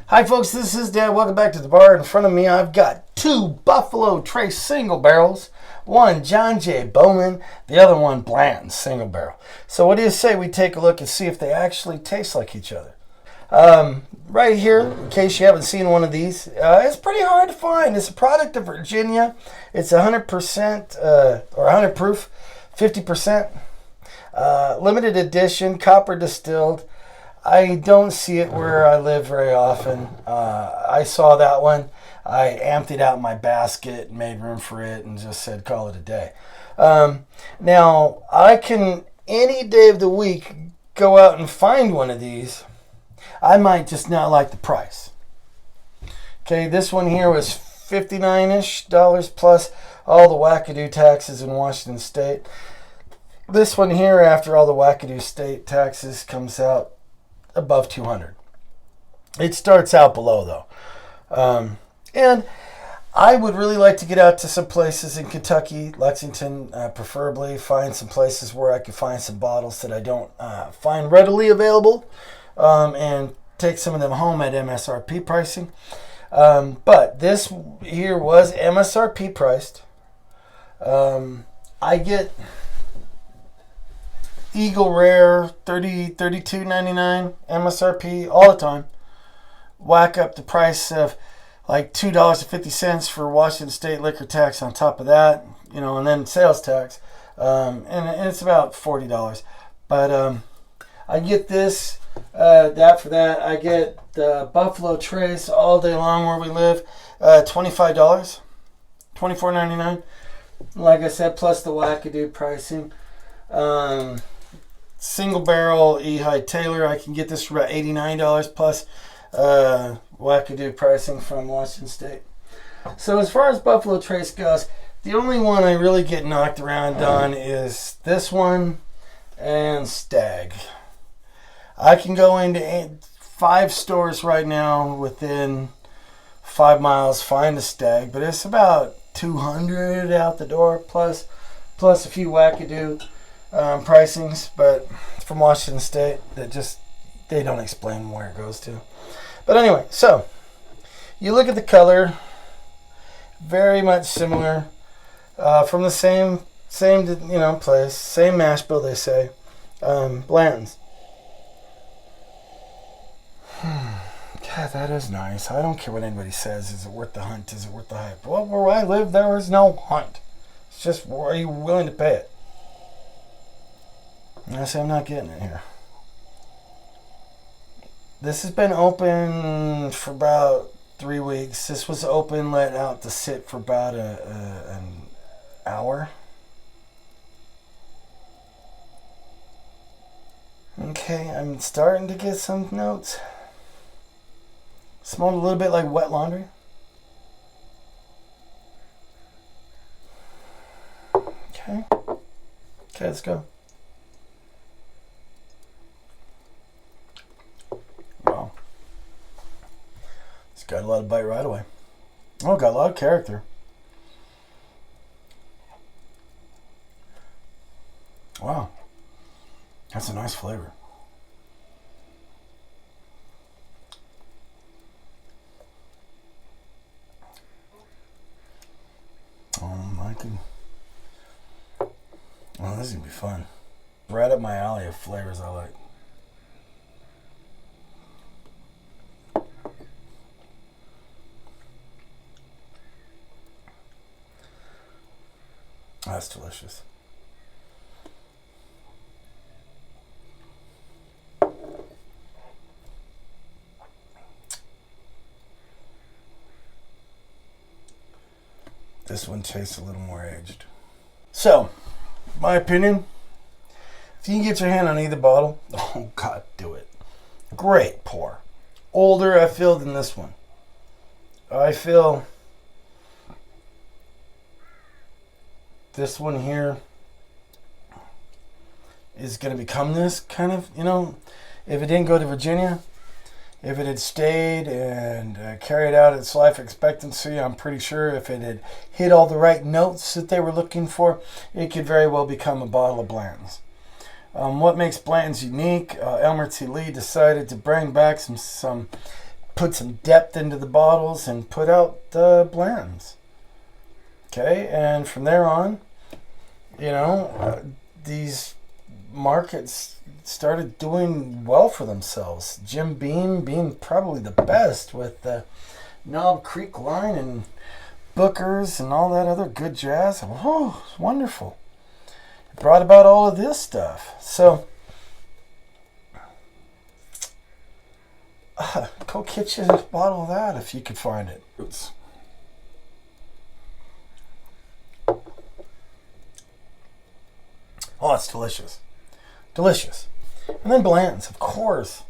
Hi folks, this is Dad. Welcome back to the bar. In front of me I've got two Buffalo Trace single barrels. One John J. Bowman, the other one Blanton single barrel. So what do you say we take a look and see if they actually taste like each other? Right here, in case you haven't seen one of these, it's pretty hard to find. It's a product of Virginia. It's 100% or 100 proof, 50%, limited edition, copper distilled. I don't see it where I live very often. I saw that one. I emptied out my basket, made room for it, and just said call it a day. Now, I can, any day of the week, go out and find one of these. I might just not like the price. Okay, this one here was $59-ish plus all the wackadoo taxes in Washington State. This one here, after all the wackadoo state taxes, comes out above 200. It starts out below though. And I would really like to get out to some places in Kentucky, Lexington, preferably find some places where I could find some bottles that I don't find readily available, and take some of them home at MSRP pricing. But this here was MSRP priced. I get Eagle Rare $32.99 MSRP all the time. Whack up the price of like $2.50 for Washington State liquor tax on top of that, and then sales tax, and it's about $40. But I get this, that for that. I get the Buffalo Trace all day long where we live, $25, $24.99. Like I said, plus the wackadoo pricing. Single barrel Ehi Taylor, I can get this for about $89 plus wackadoo pricing from Washington State. So as far as Buffalo Trace goes, the only one I really get knocked around on is this one and Stag. I can go into 5 stores right now within 5 miles, find a Stag, but it's about $200 out the door plus a few wackadoo pricings, but from Washington State that just they don't explain where it goes to. But anyway, so you look at the color, very much similar, from the same place, same mash bill they say, Blanton's. God, that is nice. I don't care what anybody says. Is it worth the hunt? Is it worth the hype? Well, where I live, there is no hunt. It's just, are you willing to pay it? I say I'm not getting it here. This has been open for about 3 weeks. This was open, let out to sit for about an hour. Okay, I'm starting to get some notes. Smelled a little bit like wet laundry. Okay, let's go. Wow. It's got a lot of bite right away. Oh, got a lot of character. Wow. That's a nice flavor. Oh, this is going to be fun. Right up my alley of flavors I like. That's delicious. This one tastes a little more aged. So, my opinion, if you can get your hand on either bottle, oh God, do it. Great pour. Older, I feel, than this one. I feel this one here is going to become this kind of, if it didn't go to Virginia, if it had stayed and carried out its life expectancy, I'm pretty sure if it had hit all the right notes that they were looking for, it could very well become a bottle of Blanton's. What makes Blanton's unique? Elmer T. Lee decided to bring back some put some depth into the bottles and put out the blends. Okay, and from there on, you know, these markets started doing well for themselves. Jim Beam being probably the best with the Knob Creek line and Booker's and all that other good jazz. Oh, it's wonderful. It brought about all of this stuff. So, go get you a bottle of that if you could find it. Oops. Oh, it's delicious. Delicious. And then Blanton's, of course.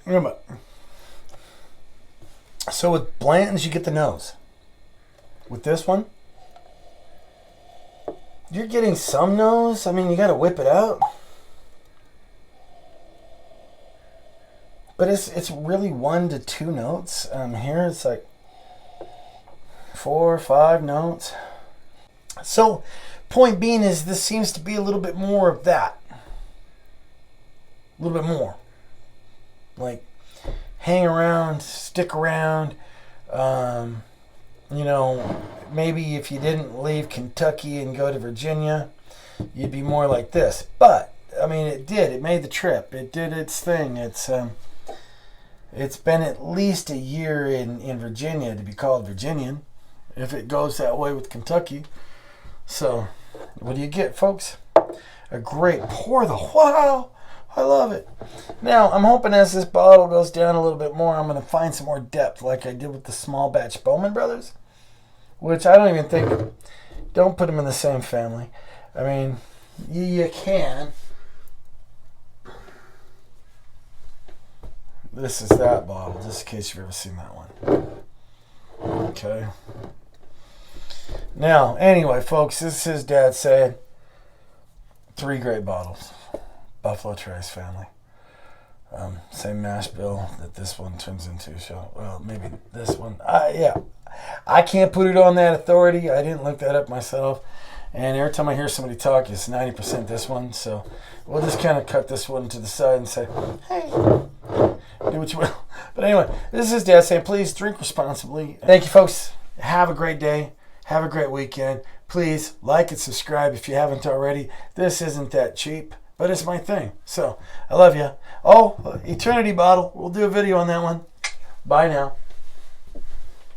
Remember, so with Blanton's, you get the nose. With this one, you're getting some nose. I mean, you got to whip it out. But it's really 1 to 2 notes. Here it's like 4 or 5 notes. So, point being is this seems to be a little bit more of that. A little bit more. Like, hang around, stick around. You know, maybe if you didn't leave Kentucky and go to Virginia, you'd be more like this. But, I mean, it did. It made the trip. It did its thing. It's been at least a year in Virginia to be called Virginian, if it goes that way with Kentucky. So, what do you get, folks? A great pour. Wow, I love it. Now, I'm hoping as this bottle goes down a little bit more, I'm going to find some more depth like I did with the small batch Bowman brothers, which I don't even think, don't put them in the same family. I mean, you can. This is that bottle, just in case you've ever seen that one. Okay. Now, anyway, folks, this is his dad saying 3 great bottles. Buffalo Trace family. Same mash bill that this one turns into. So, well, maybe this one. Yeah. I can't put it on that authority. I didn't look that up myself. And every time I hear somebody talk, it's 90% this one. So, we'll just kind of cut this one to the side and say, hey, do what you will. But anyway, this is his dad saying, please drink responsibly. Thank you, folks. Have a great day. Have a great weekend. Please like and subscribe if you haven't already. This isn't that cheap, but it's my thing. So, I love you. Oh, Eternity bottle. We'll do a video on that one. Bye now.